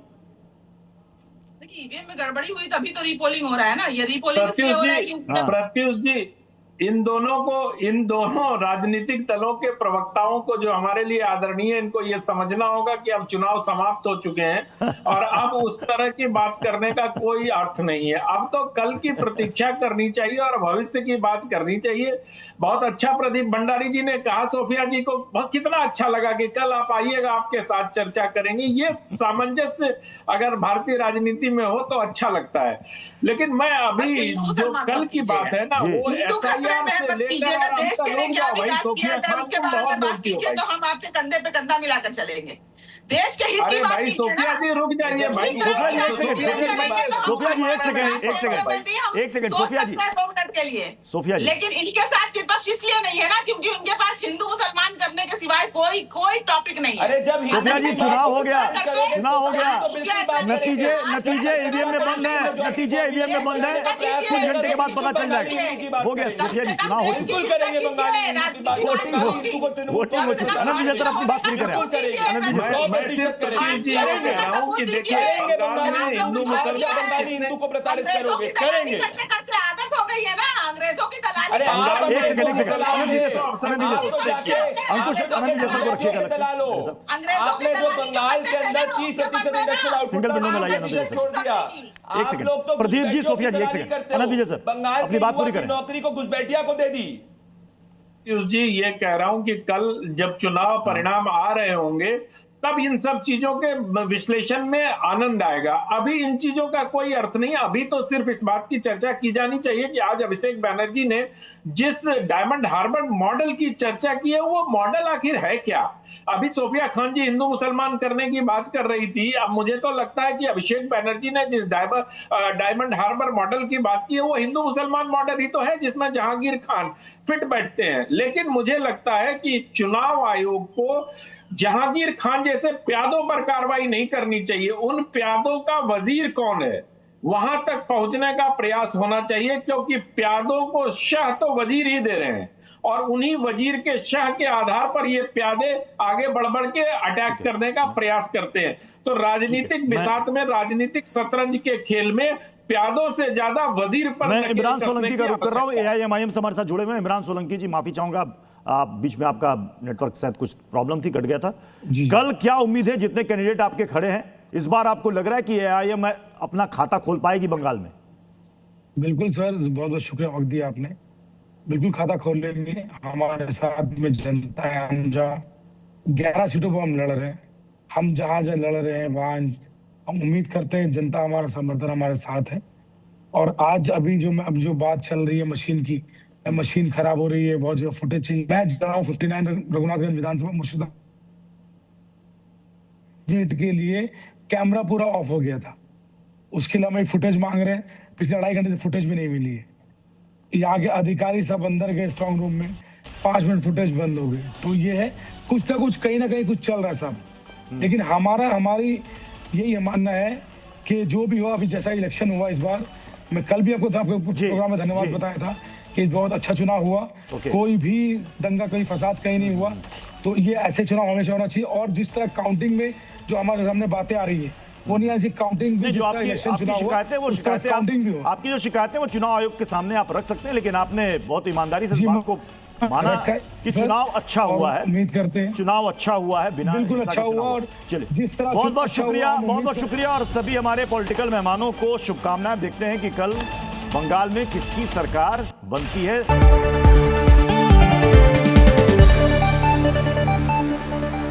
देखिए ईवीएम में गड़बड़ी हुई तभी तो रीपोलिंग हो रहा है ना, ये रीपोलिंग इसलिए हो रहा है कि प्रत्युष जी इन दोनों राजनीतिक दलों के प्रवक्ताओं को जो हमारे लिए आदरणीय, इनको ये समझना होगा कि अब चुनाव समाप्त हो चुके हैं और अब उस तरह की बात करने का कोई अर्थ नहीं है। अब तो कल की प्रतीक्षा करनी चाहिए और भविष्य की बात करनी चाहिए। बहुत अच्छा प्रदीप भंडारी जी ने कहा, सोफिया जी को कितना अच्छा लगा कि कल आप आइएगा, आपके साथ चर्चा करेंगे। ये सामंजस्य अगर भारतीय राजनीति में हो तो अच्छा लगता है। लेकिन मैं अभी जो कल की बात है ना, वो देश के लिए क्या विकास किया जाए उसके बारे में बात कीजिए, तो हम आपके कंधे पे कंधा मिलाकर चलेंगे। देश के हित की बात कीजिए। सोफिया जी रुक जाइए भाई, सोफिया जी एक सेकंड सोफिया जी 2 मिनट के लिए सोफिया जी, लेकिन इनके साथ विपक्ष इसलिए नहीं है ना क्योंकि उनके पास हिंदू मुसलमान करने के सिवाय कोई टॉपिक नहीं है। अरे जब सोफिया जी चुनाव हो गया, नतीजे ईवीएम में बंद है, कुछ घंटे के बाद पता चल जाएगा। हो गया सोफिया जी, चुनाव हो चुका है, वोटिंग हो चुकी है। अनंत विजय सर अपनी बात पूरी करें। हिंदू को प्रताड़ित करोगे, करेंगे। आदत हो गई है ना अंग्रेजों की दलाली। अरे आप एक सेकंड आपने जो बंगाल के अंदर 30% इंडस्ट्रियल आउटपुट छोड़ दिया। एक सेकंड प्रदीप जी, सोफिया जी, एक सेकंड अनंत विजय सर बंगाल अपनी बात पूरी करें। नौकरी को घुसपैठिया को दे दी। जी ये कह रहा हूं कि कल जब चुनाव परिणाम आ रहे होंगे तब इन सब चीजों के विश्लेषण में आनंद आएगा। अभी इन चीजों का कोई अर्थ नहीं। अभी तो सिर्फ इस बात की चर्चा की जानी चाहिए कि आज अभिषेक बैनर्जी ने जिस डायमंड हार्बर मॉडल की चर्चा की है वो मॉडल आखिर है क्या। अभी सोफिया खान जी हिंदू मुसलमान करने की बात कर रही थी, अब मुझे तो लगता है कि अभिषेक बैनर्जी ने जिस डायमंड हार्बर मॉडल की बात की है वो हिंदू मुसलमान मॉडल ही तो है जिसमें जहांगीर खान फिट बैठते हैं। लेकिन मुझे लगता है कि चुनाव आयोग को जहांगीर खान जैसे प्यादों पर कार्रवाई नहीं करनी चाहिए। उन प्यादों का वजीर कौन है वहां तक पहुंचने का प्रयास होना चाहिए, क्योंकि प्यादों को शाह तो वजीर ही दे रहे हैं और उन्हीं वजीर के शाह के आधार पर ये प्यादे आगे बढ़ के अटैक करने का प्रयास करते हैं। तो राजनीतिक बिसात में, राजनीतिक शतरंज के खेल में प्यादों से ज्यादा वजीर पर मैं इमरान सोलंकी का रुख कर रहा हूं। एआईएमआईएम से हमारे साथ जुड़े हुए हैं इमरान सोलंकी जी, माफी चाहूंगा आप बीच में आपका नेटवर्क शायद कुछ प्रॉब्लम थी, कट गया था। कल क्या उम्मीद है, जितने कैंडिडेट आपके खड़े हैं इस बार आपको लग रहा है कि एआईएम अपना खाता खोल पाएगी बंगाल में? बिल्कुल सर, बहुत बहुत शुक्रिया वक्त दिया आपने। बिल्कुल खाता खोल लेंगे। हमारे साथ में जनता है। हम जहाँ 11 सीटों पर हम लड़ रहे हैं, हम जहाँ लड़ रहे हैं वहाँ हम उम्मीद करते हैं जनता हमारा समर्थन हमारे साथ है। और आज अभी जो बात चल रही है मशीन की, मशीन खराब हो रही है, बहुत जो फुटेज चाहिए। मैं जा रहा हूँ 59 रघुनाथगंज विधानसभा मुर्शिदाबाद के लिए कैमरा पूरा ऑफ हो गया था, उसके लिए हम फुटेज मांग रहे हैं। पिछले 2.5 घंटे से फुटेज भी नहीं मिली है। यहाँ के अधिकारी सब अंदर गए स्ट्रॉन्ग रूम में, 5 मिनट फुटेज बंद हो गए। तो ये है कुछ ना कुछ कहीं ना कहीं कुछ चल रहा है सब। लेकिन हमारी यही मानना है कि जो भी हुआ, अभी जैसा इलेक्शन हुआ इस बार, मैं कल भी आपको प्रोग्राम में धन्यवाद बताया था कि बहुत अच्छा चुनाव हुआ। कोई भी दंगा, कोई फसाद कहीं नहीं हुआ। तो ये ऐसे चुनाव हमेशा होना चाहिए। और जिस तरह काउंटिंग में जो हमारे सामने बातें आ रही है वो नहीं आज काउंटिंग भी, जो आपकी शिकायतें वो शिकायतें आपकी जो शिकायतें वो चुनाव आयोग के सामने आप रख सकते हैं, लेकिन आपने बहुत ईमानदारी से इस बात को माना कि चुनाव अच्छा हुआ है। उम्मीद करते हैं चुनाव अच्छा हुआ है, बिना बिल्कुल अच्छा हुआ। और चलिए जिस तरह बहुत बहुत शुक्रिया और सभी हमारे पॉलिटिकल मेहमानों को शुभकामनाएं। देखते हैं कि कल बंगाल में किसकी सरकार बनती है।